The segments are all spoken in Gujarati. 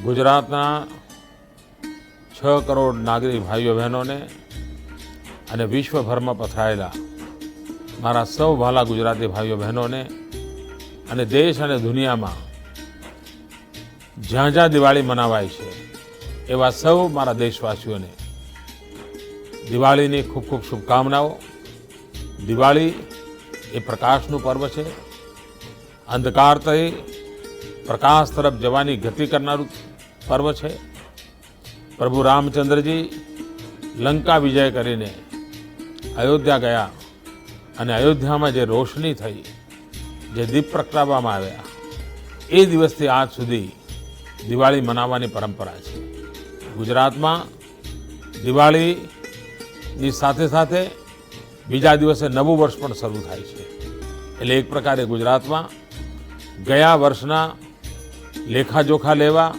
ગુજરાતના 6 કરોડ નાગરિક ભાઈઓ બહેનોને અને વિશ્વભરમાં પથરાયેલા મારા સૌ વહાલા ગુજરાતી ભાઈઓ બહેનોને અને દેશ અને દુનિયામાં જ્યાં જ્યાં દિવાળી મનાવાય છે એવા સૌ મારા દેશવાસીઓને દિવાળીની ખૂબ ખૂબ શુભકામનાઓ। દિવાળી એ પ્રકાશનું પર્વ છે, અંધકારથી પ્રકાશ તરફ જવાની ગતિ કરનારું પર્વ છે। પ્રભુ રામચંદ્રજી લંકા વિજય કરીને અયોધ્યા ગયા અને અયોધ્યામાં જે રોશની થઈ, જે દીપ પ્રગટાવવામાં આવ્યા, એ દિવસથી આજ સુધી દિવાળી મનાવવાની પરંપરા છે। ગુજરાતમાં દિવાળીની સાથે સાથે બીજા દિવસે નવું વર્ષ પણ શરૂ થાય છે। એટલે એક પ્રકારે ગુજરાતમાં ગયા વર્ષના લેખાજોખા લેવા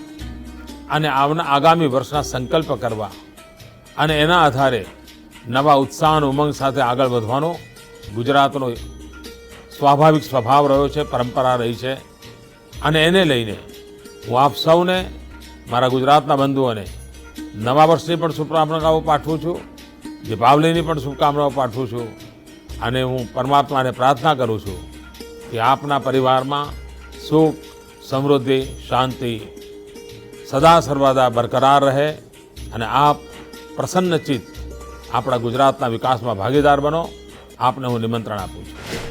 અને આગામી વર્ષના સંકલ્પ કરવા અને એના આધારે નવા ઉત્સાહ અને ઉમંગ સાથે આગળ વધવાનો ગુજરાતનો સ્વાભાવિક સ્વભાવ રહ્યો છે, પરંપરા રહી છે। અને એને લઈને હું આપ સૌને, મારા ગુજરાતના બંધુઓને નવા વર્ષની પણ શુભકામનાઓ પાઠવું છું, દીપાવલીની પણ શુભકામનાઓ પાઠવું છું। અને હું પરમાત્માને પ્રાર્થના કરું છું કે આપના પરિવારમાં સુખ, સમૃદ્ધિ, શાંતિ સદા સર્વદા બરકરાર રહે અને આપ પ્રસન્નચિત્ત આપણા ગુજરાતના વિકાસમાં ભાગીદાર બનો। આપને હું નિમંત્રણ આપું છું।